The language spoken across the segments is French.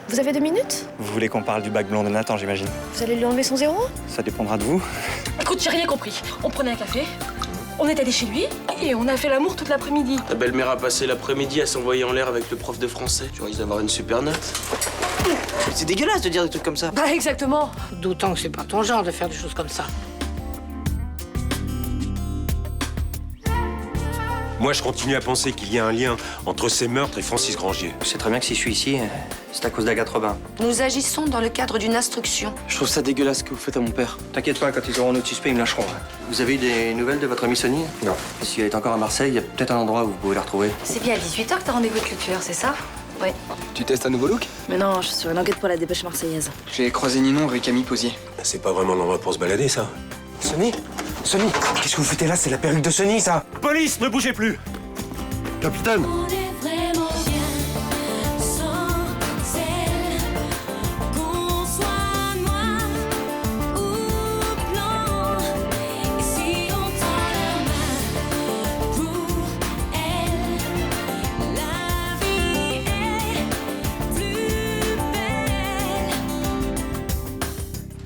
Vous avez 2 minutes? Vous voulez qu'on parle du bac blanc de Nathan, j'imagine? Vous allez lui enlever son 0? Ça dépendra de vous. Écoute, j'ai rien compris. On prenait un café, on est allé chez lui et on a fait l'amour toute l'après-midi. Ta belle-mère a passé l'après-midi à s'envoyer en l'air avec le prof de français. Tu risques d'avoir une super note. C'est dégueulasse de dire des trucs comme ça. Bah exactement. D'autant que c'est pas ton genre de faire des choses comme ça. Moi, je continue à penser qu'il y a un lien entre ces meurtres et Francis Grangier. Je sais très bien que si je suis ici, c'est à cause d'Agathe Robin. Nous agissons dans le cadre d'une instruction. Je trouve ça dégueulasse ce que vous faites à mon père. T'inquiète pas, quand ils auront notre suspect, ils me lâcheront. Vous avez eu des nouvelles de votre amie Sonny? Non. Si elle est encore à Marseille, il y a peut-être un endroit où vous pouvez la retrouver. C'est bien à 18h que t'as rendez-vous avec le tueur, c'est ça? Oui. Tu testes un nouveau look? Mais non, je suis sur une enquête pour la dépêche marseillaise. J'ai croisé Ninon avec Camille Posier. C'est pas vraiment l'endroit pour se balader, ça. Sonny? Sonny? Qu'est-ce que vous foutez là? C'est la perruque de Sonny, ça! Police, ne bougez plus! Capitaine! On est vraiment bien sans elle. Qu'on soit noir ou blanc. Et si on tend la main pour elle, la vie est plus belle.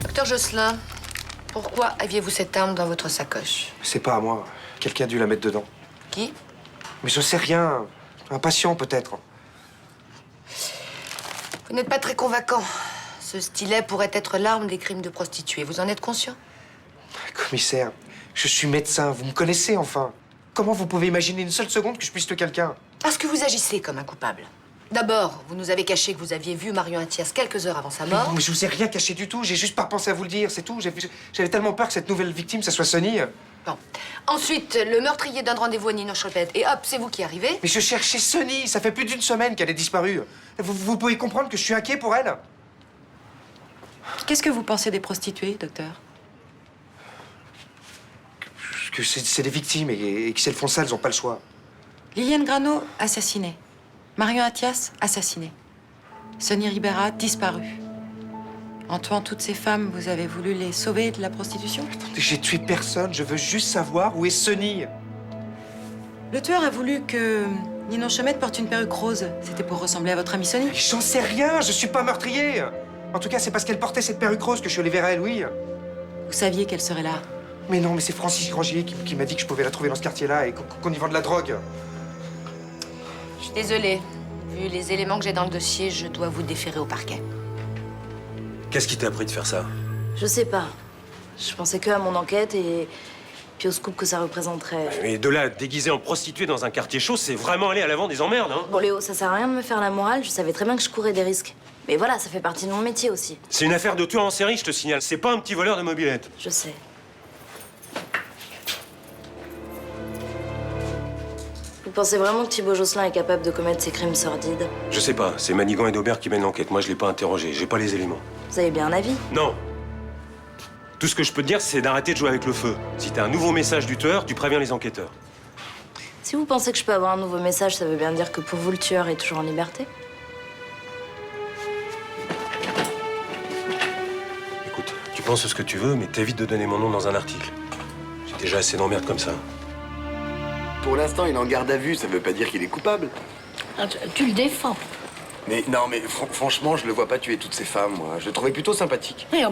Docteur Josselin, pourquoi aviez-vous cette arme dans votre sacoche? C'est pas à moi. Quelqu'un a dû la mettre dedans. Qui? Mais je sais rien. Un patient, peut-être. Vous n'êtes pas très convaincant. Ce stylet pourrait être l'arme des crimes de prostituées. Vous en êtes conscient? Commissaire, je suis médecin. Vous me connaissez, enfin. Comment vous pouvez imaginer une seule seconde que je puisse tuer quelqu'un? Parce que vous agissez comme un coupable. D'abord, vous nous avez caché que vous aviez vu Marion Attias quelques heures avant sa mort. Non, mais je vous ai rien caché du tout. J'ai juste pas pensé à vous le dire, c'est tout. J'avais tellement peur que cette nouvelle victime, ça soit Sonny. Bon. Ensuite, le meurtrier donne rendez-vous à Ninon Chopette. Et hop, c'est vous qui arrivez. Mais je cherchais Sonny. Ça fait plus d'une semaine qu'elle est disparue. Vous pouvez comprendre que je suis inquiet pour elle? Qu'est-ce que vous pensez des prostituées, docteur? Que c'est des victimes et que si elles font ça, elles n'ont pas le choix. Liliane Grano, assassinée. Marion Attias, assassinée. Sonny Ribera, disparue. En tuant toutes ces femmes, vous avez voulu les sauver de la prostitution? Attendez, j'ai tué personne. Je veux juste savoir où est Sonny. Le tueur a voulu que Ninon Chomette porte une perruque rose. C'était pour ressembler à votre amie Sonny? J'en sais rien. Je suis pas meurtrier. En tout cas, c'est parce qu'elle portait cette perruque rose que je suis allé vers elle, oui. Vous saviez qu'elle serait là? Mais non, mais c'est Francis Grangier qui m'a dit que je pouvais la trouver dans ce quartier-là et qu'on y vend de la drogue. Je suis désolée. Vu les éléments que j'ai dans le dossier, je dois vous déférer au parquet. Qu'est-ce qui t'a appris de faire ça? Je sais pas. Je pensais que à mon enquête et puis au scoop que ça représenterait. Mais de là, déguisé en prostituée dans un quartier chaud, c'est vraiment aller à l'avant des emmerdes, hein? Bon, Léo, ça sert à rien de me faire la morale. Je savais très bien que je courais des risques. Mais voilà, ça fait partie de mon métier aussi. C'est une affaire de tueur en série, je te signale. C'est pas un petit voleur de mobilette. Je sais. Vous pensez vraiment que Thibaut Josselin est capable de commettre ces crimes sordides? Je sais pas, c'est Manigan et Daubert qui mènent l'enquête. Moi, je l'ai pas interrogé, j'ai pas les éléments. Vous avez bien un avis? Non. Tout ce que je peux te dire, c'est d'arrêter de jouer avec le feu. Si t'as un nouveau message du tueur, tu préviens les enquêteurs. Si vous pensez que je peux avoir un nouveau message, ça veut bien dire que pour vous, le tueur est toujours en liberté? Écoute, tu penses ce que tu veux, mais t'évites de donner mon nom dans un article. J'ai déjà assez d'emmerdes comme ça. Pour l'instant, il est en garde à vue, ça veut pas dire qu'il est coupable. Ah, tu le défends. Mais non, mais franchement, je le vois pas tuer toutes ces femmes, moi. Je le trouvais plutôt sympathique. Et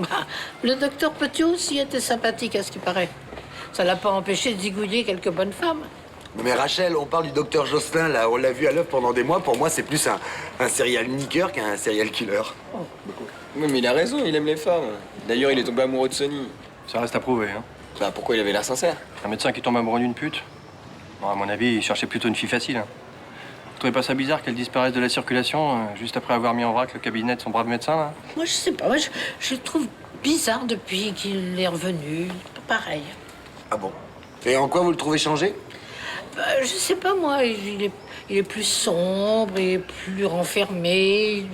le docteur Petiot aussi était sympathique, à ce qui paraît. Ça l'a pas empêché de zigouiller quelques bonnes femmes. Mais Rachel, on parle du docteur Josselin, là. On l'a vu à l'œuvre pendant des mois. Pour moi, c'est plus un serial niqueur qu'un serial killer. Oh, oui, mais il a raison, il aime les femmes. D'ailleurs, il est tombé amoureux de Sonny. Ça reste à prouver, hein. Bah, pourquoi il avait l'air sincère? Un médecin qui tombe amoureux d'une pute? Bon, à mon avis, il cherchait plutôt une fille facile. Hein. Vous trouvez pas ça bizarre qu'elle disparaisse de la circulation, juste après avoir mis en vrac le cabinet de son brave médecin, là? Moi, je sais pas. Moi, je le trouve bizarre depuis qu'il est revenu. Pas pareil. Ah bon? Et en quoi vous le trouvez changé? Je sais pas, moi. Il est plus sombre et plus renfermé.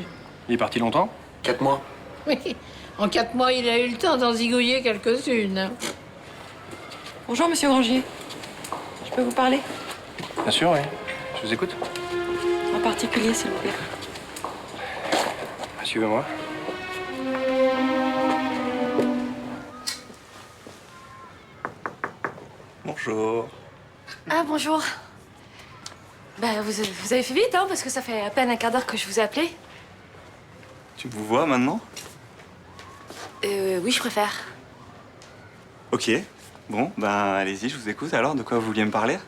Il est parti longtemps? 4 mois. Oui. En 4 mois, il a eu le temps d'en zigouiller quelques-unes. Bonjour, monsieur Grangier. Je peux vous parler? Bien sûr, oui. Je vous écoute. En particulier, s'il vous plaît. Suivez-moi. Bonjour. Ah, bonjour. Bah, vous avez fait vite, hein, parce que ça fait à peine un quart d'heure que je vous ai appelé. Tu me vois maintenant? Oui, je préfère. Ok. Bon, ben allez-y, je vous écoute. Alors, de quoi vous vouliez me parler?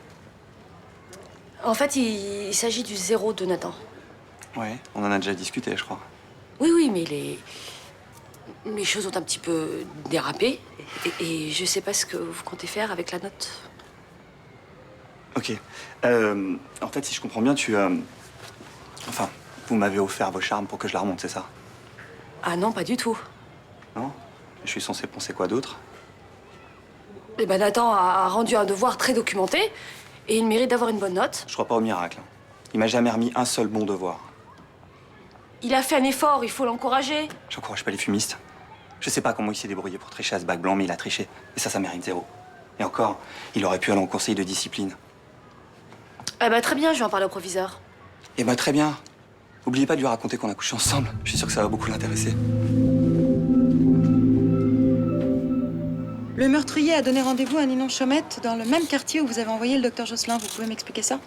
En fait, il s'agit du 0 de Nathan. Ouais, on en a déjà discuté, je crois. Oui, mais les choses ont un petit peu dérapé. Et je sais pas ce que vous comptez faire avec la note. Ok. En fait, si je comprends bien, Enfin, vous m'avez offert vos charmes pour que je la remonte, c'est ça? Ah non, pas du tout. Non? Je suis censé penser quoi d'autre? Eh ben, Nathan a rendu un devoir très documenté et il mérite d'avoir une bonne note. Je crois pas au miracle. Il m'a jamais remis un seul bon devoir. Il a fait un effort, il faut l'encourager. J'encourage pas les fumistes. Je sais pas comment il s'est débrouillé pour tricher à ce bac blanc, mais il a triché. Et ça mérite 0. Et encore, il aurait pu aller en conseil de discipline. Eh ben, très bien, je vais en parler au proviseur. Eh ben, très bien. Oubliez pas de lui raconter qu'on a couché ensemble. Je suis sûr que ça va beaucoup l'intéresser. Le meurtrier a donné rendez-vous à Ninon Chaumette dans le même quartier où vous avez envoyé le docteur Josselin. Vous pouvez m'expliquer ça?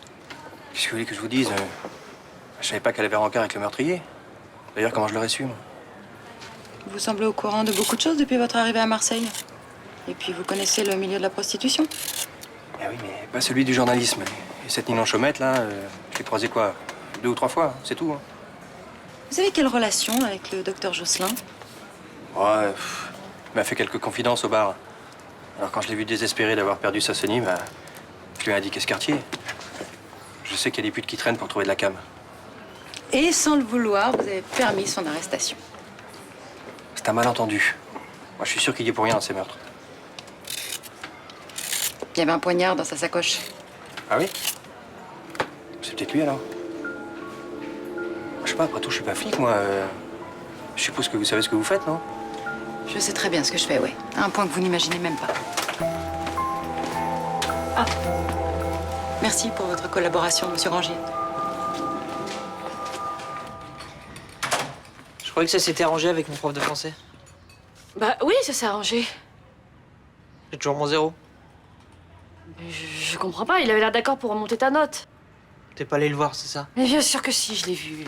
Qu'est-ce que vous voulez que je vous dise? Je savais pas qu'elle avait rencard avec le meurtrier. D'ailleurs, comment je l'aurais su, moi? Vous semblez au courant de beaucoup de choses depuis votre arrivée à Marseille. Et puis vous connaissez le milieu de la prostitution. Eh oui, mais pas celui du journalisme. Et cette Ninon Chaumette, là, je l'ai croisée quoi? 2 ou 3 fois, c'est tout. Hein. Vous avez quelle relation avec le docteur Josselin? Ouais, il m'a fait quelques confidences au bar. Alors quand je l'ai vu désespéré d'avoir perdu sa Sony, bah, je lui ai indiqué ce quartier. Je sais qu'il y a des putes qui traînent pour trouver de la cam. Et sans le vouloir, vous avez permis son arrestation. C'est un malentendu. Moi, je suis sûr qu'il y est pour rien dans ces meurtres. Il y avait un poignard dans sa sacoche. Ah oui? C'est peut-être lui, alors. Je sais pas, après tout, je suis pas flic, moi. Je suppose que vous savez ce que vous faites, non? Je sais très bien ce que je fais, oui. À un point que vous n'imaginez même pas. Ah. Merci pour votre collaboration, monsieur Rangier. Je croyais que ça s'était arrangé avec mon prof de français. Bah oui, ça s'est arrangé. J'ai toujours mon 0. Je comprends pas, il avait l'air d'accord pour remonter ta note. T'es pas allé le voir, c'est ça? Mais bien sûr que si, je l'ai vu.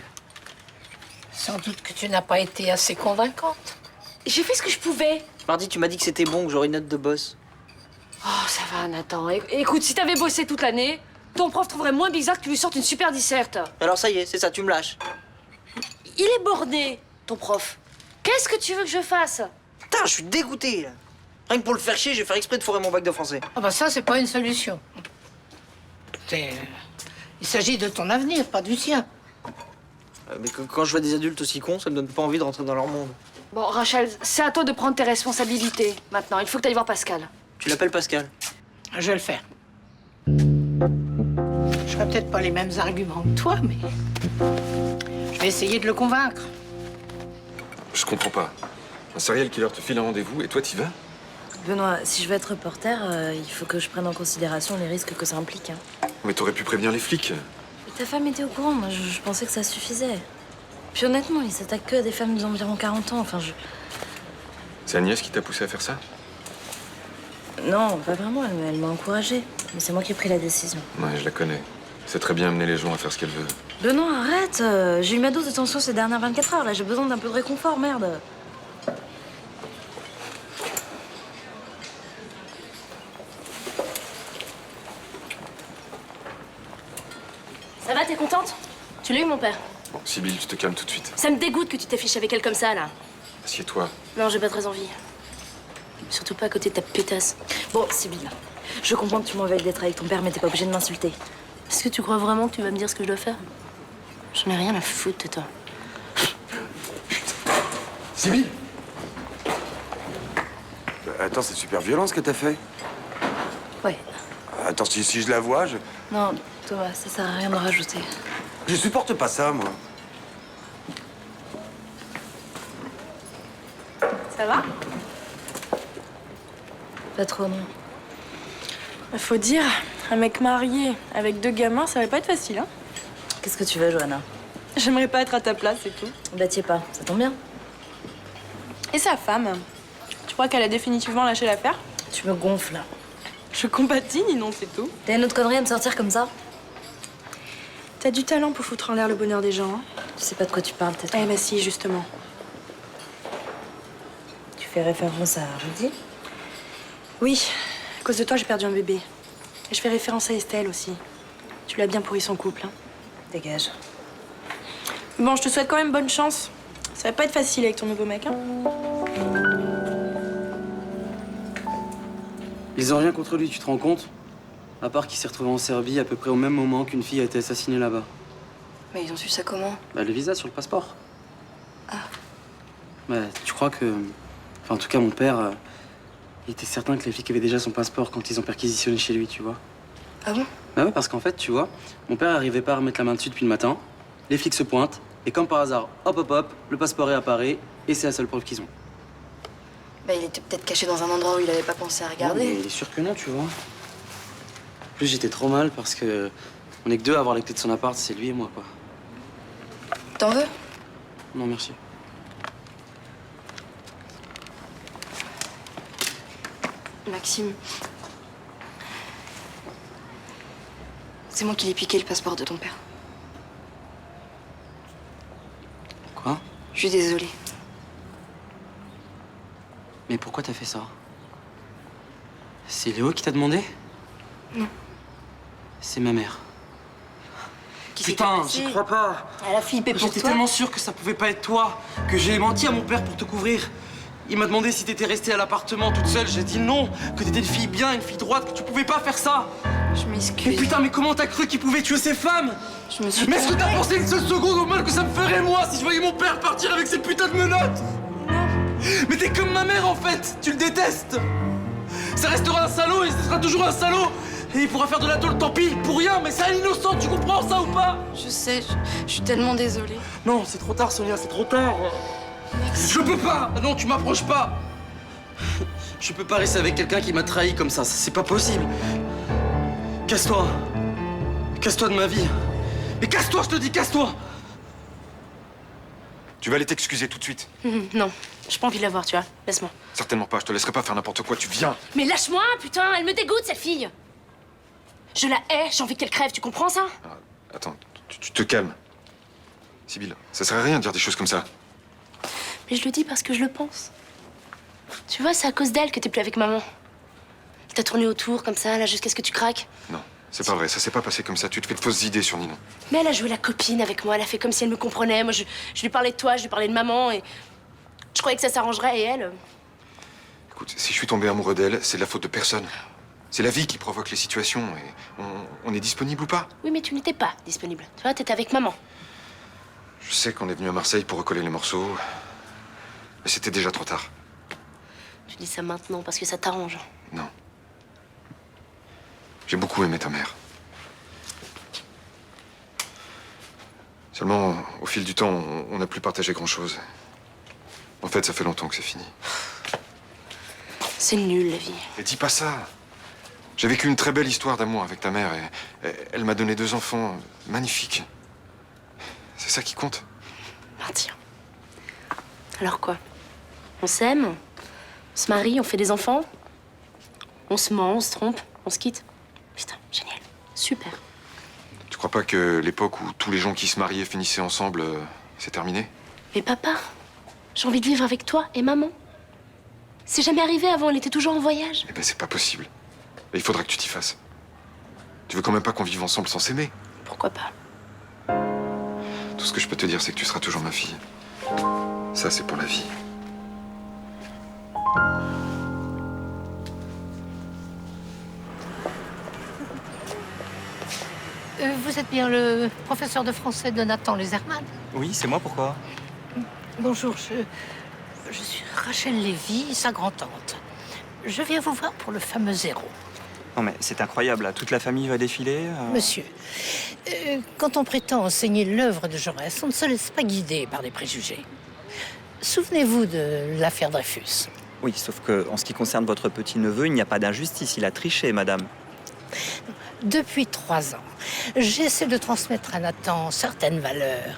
Sans doute que tu n'as pas été assez convaincante. J'ai fait ce que je pouvais. Mardi, tu m'as dit que c'était bon, que j'aurais une note de boss. Oh, ça va, Nathan. Écoute, si t'avais bossé toute l'année, ton prof trouverait moins bizarre que tu lui sortes une super disserte. Alors ça y est, c'est ça, tu me lâches. Il est borné, ton prof. Qu'est-ce que tu veux que je fasse? Putain, je suis dégoûté, là. Rien que pour le faire chier, je vais faire exprès de foirer mon bac de français. Ah bah ça, c'est pas une solution. Il s'agit de ton avenir, pas du sien. Mais quand je vois des adultes aussi cons, ça me donne pas envie de rentrer dans leur monde. Bon, Rachel, c'est à toi de prendre tes responsabilités. Maintenant, il faut que t'ailles voir Pascal. Tu l'appelles Pascal? Je vais le faire. Je n'aurai peut-être pas les mêmes arguments que toi, mais je vais essayer de le convaincre. Je comprends pas. Un serial killer te file un rendez-vous et toi t'y vas? Benoît, si je veux être reporter, il faut que je prenne en considération les risques que ça implique. Hein. Mais t'aurais pu prévenir les flics. Ta femme était au courant, moi je pensais que ça suffisait. Puis honnêtement, il s'attaque que à des femmes d'environ 40 ans, enfin C'est Agnès qui t'a poussé à faire ça? Non, pas vraiment, elle m'a encouragée. Mais c'est moi qui ai pris la décision. Ouais, je la connais. C'est très bien amener les gens à faire ce qu'elle veut. Benoît, arrête. J'ai eu ma dose de tension ces dernières 24 heures, là. J'ai besoin d'un peu de réconfort, merde. Ça va, t'es contente? Tu l'as eu, mon père? Bon, Sibylle, tu te calmes tout de suite. Ça me dégoûte que tu t'affiches avec elle comme ça, là. Assieds-toi. Non, j'ai pas très envie. Surtout pas à côté de ta pétasse. Bon, Sibylle, je comprends que tu m'en veuilles d'être avec ton père, mais t'es pas obligée de m'insulter. Est-ce que tu crois vraiment que tu vas me dire ce que je dois faire? J'en ai rien à foutre de toi. Sibylle! Attends, c'est super violent ce que t'as fait. Ouais. Attends, si je la vois, je... Non, Thomas, ça sert à rien de rajouter. Je supporte pas ça, moi. Ça va? Pas trop, non. Faut dire, un mec marié avec 2 gamins, ça va pas être facile, hein? Qu'est-ce que tu veux, Johanna? J'aimerais pas être à ta place, c'est tout. Bah, t'y es pas, ça tombe bien. Et sa femme? Tu crois qu'elle a définitivement lâché l'affaire? Tu me gonfles. Je compatis, Ninon, c'est tout. T'as une autre connerie à me sortir comme ça? T'as du talent pour foutre en l'air le bonheur des gens, hein? Tu sais pas de quoi tu parles, peut-être. Eh bah si, justement. fais référence à Rudy? Oui, à cause de toi, j'ai perdu un bébé. Et je fais référence à Estelle aussi. Tu l'as bien pourri son couple, hein. Dégage. Bon, je te souhaite quand même bonne chance. Ça va pas être facile avec ton nouveau mec, hein. Ils ont rien contre lui, tu te rends compte? À part qu'il s'est retrouvé en Serbie à peu près au même moment qu'une fille a été assassinée là-bas. Mais ils ont su ça comment? Bah, le visa sur le passeport. Ah. Bah, tu crois que... Enfin, en tout cas, mon père, il était certain que les flics avaient déjà son passeport quand ils ont perquisitionné chez lui, tu vois. Ah bon? Bah ouais, parce qu'en fait, tu vois, mon père arrivait pas à remettre la main dessus depuis le matin. Les flics se pointent, et comme par hasard, hop hop hop, le passeport réapparaît, et c'est la seule preuve qu'ils ont. Bah, il était peut-être caché dans un endroit où il avait pas pensé à regarder. Non, mais il est sûr que non, tu vois. En plus, j'étais trop mal parce que on est que deux à avoir les clés de son appart, c'est lui et moi, quoi. T'en veux? Non, merci. Maxime. C'est moi qui l'ai piqué le passeport de ton père. Quoi? Je suis désolée. Mais pourquoi t'as fait ça? C'est Léo qui t'a demandé? Non. C'est ma mère. Qui c'est Putain, qui a j'y passé? crois pas. Elle a flippé pour toi. J'étais tellement sûr que ça pouvait pas être toi, que j'ai menti à mon père pour te couvrir. Il m'a demandé si t'étais restée à l'appartement toute seule. J'ai dit non, que t'étais une fille bien, une fille droite, que tu pouvais pas faire ça. Je m'excuse. Mais putain, mais comment t'as cru qu'il pouvait tuer ces femmes? Je me suis Mais est-ce que t'as trompée. pensé une seule seconde au mal que ça me ferait moi si je voyais mon père partir avec ces putains de menottes? Non. Mais t'es comme ma mère en fait, tu le détestes. Ça restera un salaud et ce sera toujours un salaud. Et il pourra faire de la tôle, tant pis, pour rien, mais c'est un innocent, tu comprends ça ou pas? Je sais, je suis tellement désolée. Non, c'est trop tard, Sonia, c'est trop tard. Je peux pas. Non, tu m'approches pas. Je peux pas rester avec quelqu'un qui m'a trahi comme ça, c'est pas possible. Casse-toi. Casse-toi de ma vie. Mais casse-toi, je te dis, casse-toi. Tu vas aller t'excuser tout de suite. Non, j'ai pas envie de la voir, tu vois. Laisse-moi. Certainement pas, je te laisserai pas faire n'importe quoi, tu viens. Mais lâche-moi, putain, elle me dégoûte, cette fille. Je la hais, j'ai envie qu'elle crève, tu comprends ça? Attends, tu te calmes. Sibylle, ça sert à rien de dire des choses comme ça. Mais je le dis parce que je le pense. Tu vois, c'est à cause d'elle que t'es plus avec maman. T'as tourné autour comme ça, là, jusqu'à ce que tu craques. Non, c'est pas vrai, ça s'est pas passé comme ça. Tu te fais de fausses idées sur Ninon. Mais elle a joué la copine avec moi, elle a fait comme si elle me comprenait. Moi, je lui parlais de toi, je lui parlais de maman, et je croyais que ça s'arrangerait, et elle... Écoute, si je suis tombé amoureux d'elle, c'est de la faute de personne. C'est la vie qui provoque les situations, et on est disponible ou pas. Oui, mais tu n'étais pas disponible. Tu vois, t'étais avec maman. Je sais qu'on est venu à Marseille pour recoller les morceaux, mais c'était déjà trop tard. Tu dis ça maintenant parce que ça t'arrange. Non. J'ai beaucoup aimé ta mère. Seulement, au fil du temps, on n'a plus partagé grand-chose. En fait, ça fait longtemps que c'est fini. C'est nul, la vie. Et dis pas ça. J'ai vécu une très belle histoire d'amour avec ta mère et elle m'a donné 2 enfants magnifiques. C'est ça qui compte. Mentir. Alors quoi? On s'aime? On se marie? On fait des enfants? On se ment? On se trompe? On se quitte? Putain, génial. Super. Tu crois pas que l'époque où tous les gens qui se mariaient finissaient ensemble, c'est terminé? Mais papa, j'ai envie de vivre avec toi et maman. C'est jamais arrivé avant, elle était toujours en voyage. Eh ben, c'est pas possible. Et il faudra que tu t'y fasses. Tu veux quand même pas qu'on vive ensemble sans s'aimer? Pourquoi pas? Tout ce que je peux te dire, c'est que tu seras toujours ma fille. Ça, c'est pour la vie. Vous êtes bien le professeur de français de Nathan Lezerman? Oui, c'est moi, pourquoi? Bonjour, je suis Rachel Lévy, sa grand-tante. Je viens vous voir pour le fameux zéro. Non mais c'est incroyable, là. Toute la famille va défiler. Monsieur, quand on prétend enseigner l'œuvre de Jaurès, on ne se laisse pas guider par des préjugés. Souvenez-vous de l'affaire Dreyfus. Oui, sauf que en ce qui concerne votre petit-neveu, il n'y a pas d'injustice. Il a triché, madame. Depuis 3 ans, j'essaie de transmettre à Nathan certaines valeurs.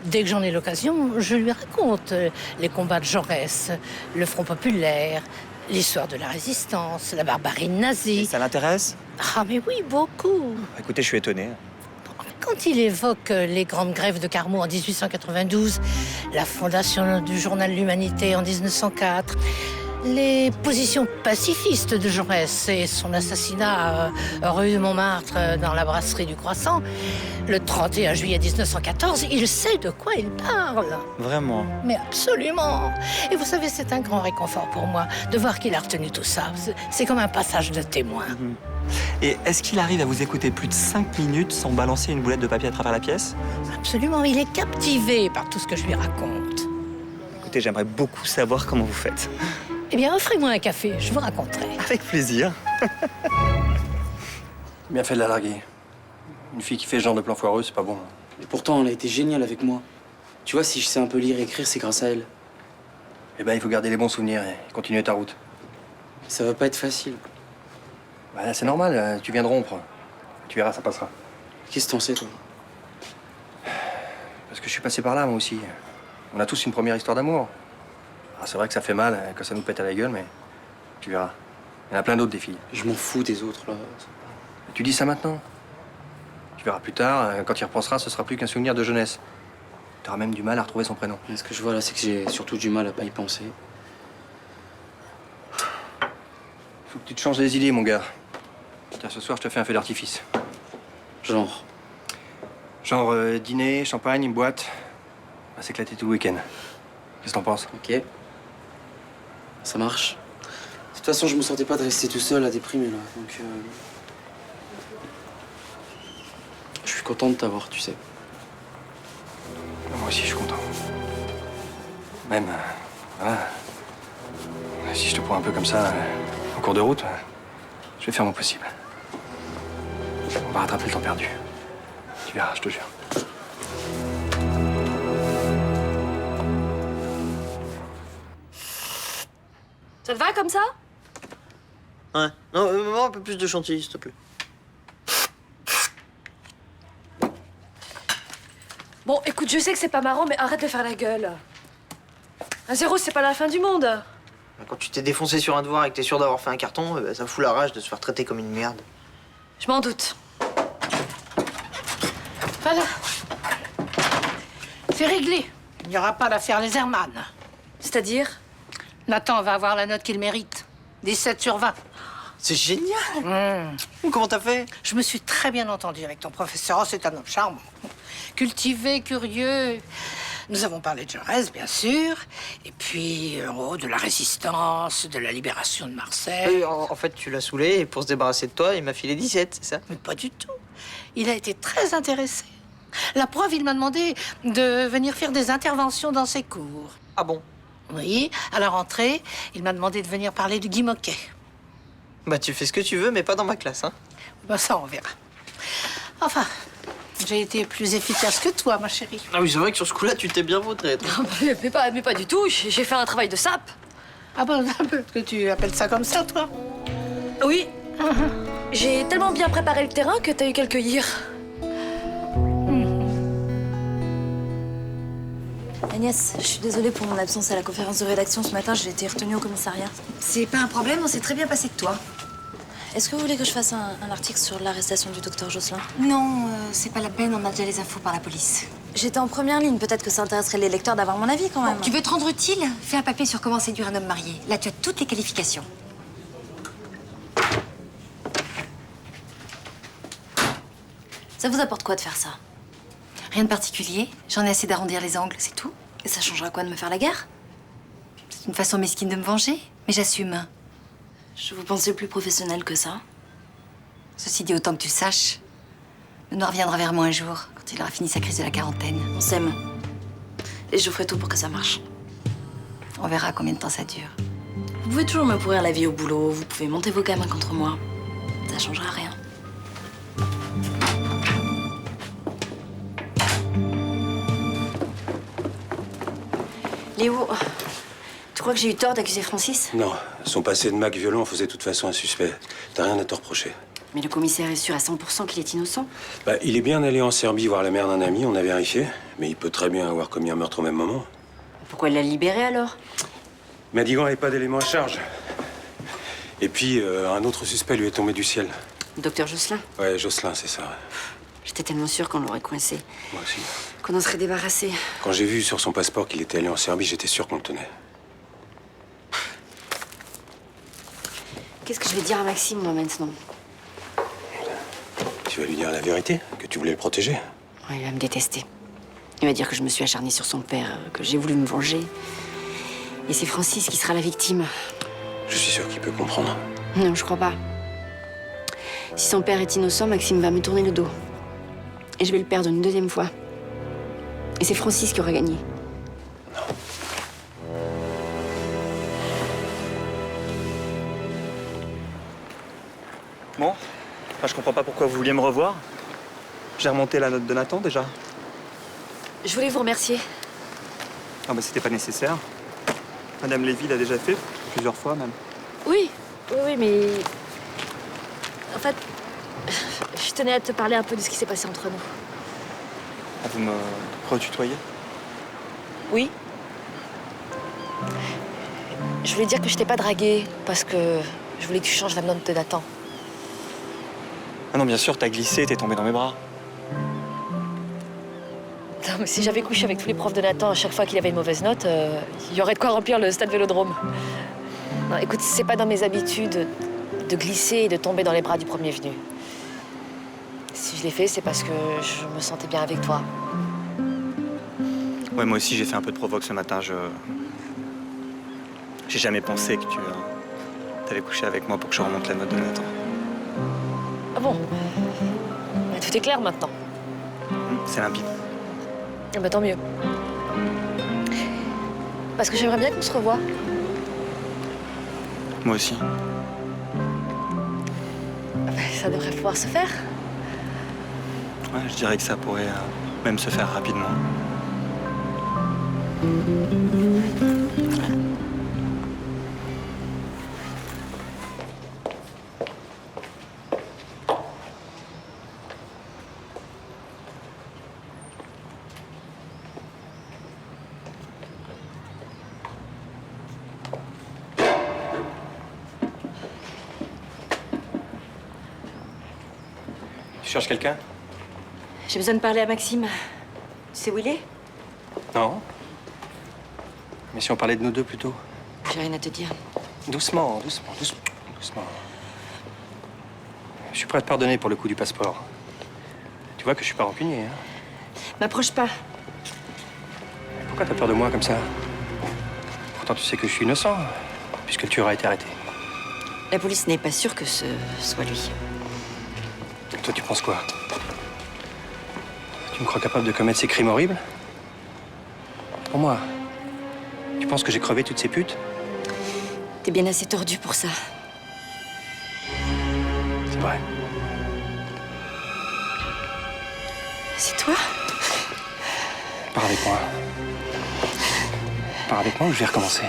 Dès que j'en ai l'occasion, je lui raconte les combats de Jaurès, le Front populaire, l'histoire de la résistance, la barbarie nazie. Et ça l'intéresse? Ah mais oui, beaucoup. Écoutez, je suis étonné. quand il évoque les grandes grèves de Carmaux en 1892, la fondation du journal L'Humanité en 1904, les positions pacifistes de Jaurès et son assassinat rue de Montmartre dans la brasserie du Croissant, le 31 juillet 1914, il sait de quoi il parle. Vraiment? Mais absolument. Et vous savez, c'est un grand réconfort pour moi de voir qu'il a retenu tout ça. C'est comme un passage de témoin. Et est-ce qu'il arrive à vous écouter plus de 5 minutes sans balancer une boulette de papier à travers la pièce? Absolument, il est captivé par tout ce que je lui raconte. Écoutez, j'aimerais beaucoup savoir comment vous faites. Eh bien, offrez-moi un café, je vous raconterai. Avec plaisir. Bien fait de la larguer. Une fille qui fait ce genre de plan foireux, c'est pas bon. Et pourtant, elle a été géniale avec moi. Tu vois, si je sais un peu lire et écrire, c'est grâce à elle. Eh ben, il faut garder les bons souvenirs et continuer ta route. Ça va pas être facile. Bah, c'est normal, tu viens de rompre. Tu verras, ça passera. Qu'est-ce que t'en sais, toi? Parce que je suis passé par là, moi aussi. On a tous une première histoire d'amour. Ah, c'est vrai que ça fait mal quand ça nous pète à la gueule, mais tu verras. Il y en a plein d'autres, des filles. Je m'en fous des autres, là. Tu dis ça maintenant? Tu verras plus tard, quand il repensera, ce sera plus qu'un souvenir de jeunesse. Tu auras même du mal à retrouver son prénom. Ce que je vois là, c'est que j'ai surtout du mal à pas y penser. Faut que tu te changes les idées, mon gars. Tiens, ce soir, je te fais un feu d'artifice. Genre? Genre dîner, champagne, boîte. On va s'éclater tout le week-end. Qu'est-ce que t'en penses? Ok. Ça marche. De toute façon, je me sentais pas de rester tout seul à déprimer, là. Donc, je suis content de t'avoir, tu sais. Moi aussi, je suis content. Même, voilà. Si je te prends un peu comme ça, en cours de route, je vais faire mon possible. On va rattraper le temps perdu. Tu verras, je te jure. Ça te va comme ça? Ouais. Non, un peu plus de chantilly, s'il te plaît. Bon, écoute, je sais que c'est pas marrant, mais arrête de faire la gueule. 1-0, c'est pas la fin du monde. Quand tu t'es défoncé sur un devoir et que t'es sûr d'avoir fait un carton, ça fout la rage de se faire traiter comme une merde. Je m'en doute. Voilà. C'est réglé. Il n'y aura pas d'affaire Laserman. C'est-à-dire? Nathan va avoir la note qu'il mérite. 17 sur 20. C'est génial. Comment t'as fait? Je me suis très bien entendue avec ton professeur. Oh, c'est un homme charmant. Cultivé, curieux. Nous avons parlé de Jaurès, bien sûr. Et puis, de la résistance, de la libération de Marseille. En fait, tu l'as saoulé et pour se débarrasser de toi, il m'a filé 17, c'est ça? Mais pas du tout. Il a été très intéressé. La preuve, il m'a demandé de venir faire des interventions dans ses cours. Ah bon? Oui, à la rentrée, il m'a demandé de venir parler de Guy Moquet. Bah, tu fais ce que tu veux, mais pas dans ma classe, hein? Bah, ça, on verra. Enfin, j'ai été plus efficace que toi, ma chérie. Ah oui, c'est vrai que sur ce coup-là, tu t'es bien vautré, toi. mais pas du tout. J'ai fait un travail de sape. Ah bon, que tu appelles ça comme ça, toi? Oui. J'ai tellement bien préparé le terrain que t'as eu quelques hirs. Agnès, je suis désolée pour mon absence à la conférence de rédaction ce matin. J'ai été retenue au commissariat. C'est pas un problème, on s'est très bien passé de toi. Est-ce que vous voulez que je fasse un article sur l'arrestation du docteur Josselin? Non, c'est pas la peine, on a déjà les infos par la police. J'étais en première ligne. Peut-être que ça intéresserait les lecteurs d'avoir mon avis, quand même. Tu veux te rendre utile? Fais un papier sur comment séduire un homme marié. Là, tu as toutes les qualifications. Ça vous apporte quoi de faire ça? Rien de particulier. J'en ai assez d'arrondir les angles, c'est tout. Et ça changera quoi de me faire la guerre? C'est une façon mesquine de me venger, mais j'assume. Je vous pensais plus professionnel que ça. Ceci dit, autant que tu le saches, le noir viendra vers moi un jour, quand il aura fini sa crise de la quarantaine. On s'aime. Et je ferai tout pour que ça marche. On verra combien de temps ça dure. Vous pouvez toujours me pourrir la vie au boulot, vous pouvez monter vos gamins contre moi. Ça changera rien. Léo, tu crois que j'ai eu tort d'accuser Francis? Non, son passé de Mac violent faisait de toute façon un suspect. T'as rien à te reprocher. Mais le commissaire est sûr à 100% qu'il est innocent. Bah, il est bien allé en Serbie voir la mère d'un ami, on a vérifié. Mais il peut très bien avoir commis un meurtre au même moment. Pourquoi il l'a libéré alors? Madigan n'avait pas d'éléments à charge. Et puis, un autre suspect lui est tombé du ciel. Le docteur Josselin? Ouais, Josselin, c'est ça. J'étais tellement sûre qu'on l'aurait coincé, Moi aussi. qu'on en serait débarrassé. Quand j'ai vu sur son passeport qu'il était allé en Serbie, j'étais sûr qu'on le tenait. Qu'est-ce que je vais dire à Maxime, moi, maintenant? Tu vas lui dire la vérité, que tu voulais le protéger. Ouais, il va me détester. Il va dire que je me suis acharnée sur son père, que j'ai voulu me venger. Et c'est Francis qui sera la victime. Je suis sûr qu'il peut comprendre. Non, je crois pas. Si son père est innocent, Maxime va me tourner le dos. Et je vais le perdre une deuxième fois. Et c'est Francis qui aura gagné. Bon, enfin, je comprends pas pourquoi vous vouliez me revoir. J'ai remonté la note de Nathan déjà. Je voulais vous remercier. Ah bah c'était pas nécessaire. Madame Lévy l'a déjà fait, plusieurs fois même. Oui, mais... En fait, je tenais à te parler un peu de ce qui s'est passé entre nous. Ah, vous me retutoyez? Oui. Je voulais dire que je t'ai pas draguée parce que je voulais que tu changes la note de Nathan. Ah non, bien sûr, t'as glissé, t'es tombé dans mes bras. Non, mais si j'avais couché avec tous les profs de Nathan à chaque fois qu'il avait une mauvaise note, il y aurait de quoi remplir le stade Vélodrome. Non, écoute, c'est pas dans mes habitudes de glisser et de tomber dans les bras du premier venu. Si je l'ai fait, c'est parce que je me sentais bien avec toi. Ouais, moi aussi, j'ai fait un peu de provoque ce matin. J'ai jamais pensé que tu t'allais coucher avec moi pour que je remonte la note de Nathan. Ah bon? Bah, tout est clair maintenant. C'est limpide. Ah bah, tant mieux. Parce que j'aimerais bien qu'on se revoie. Moi aussi. Ah bah, ça devrait pouvoir se faire. Ouais, je dirais que ça pourrait même se faire rapidement. Tu cherches quelqu'un? J'ai besoin de parler à Maxime. Tu sais où il est? Non. Mais si on parlait de nous deux plutôt? J'ai rien à te dire. Doucement. Je suis prêt à te pardonner pour le coup du passeport. Tu vois que je suis pas rancunier, hein? M'approche pas. Pourquoi t'as peur de moi comme ça? Pourtant, tu sais que je suis innocent, puisque tu auras été arrêté. La police n'est pas sûre que ce soit lui. Et toi, tu penses quoi? Tu me crois capable de commettre ces crimes horribles? Pour moi, tu penses que j'ai crevé toutes ces putes? T'es bien assez tordu pour ça. C'est vrai. C'est toi? Pars avec moi. Pars avec moi ou je vais recommencer.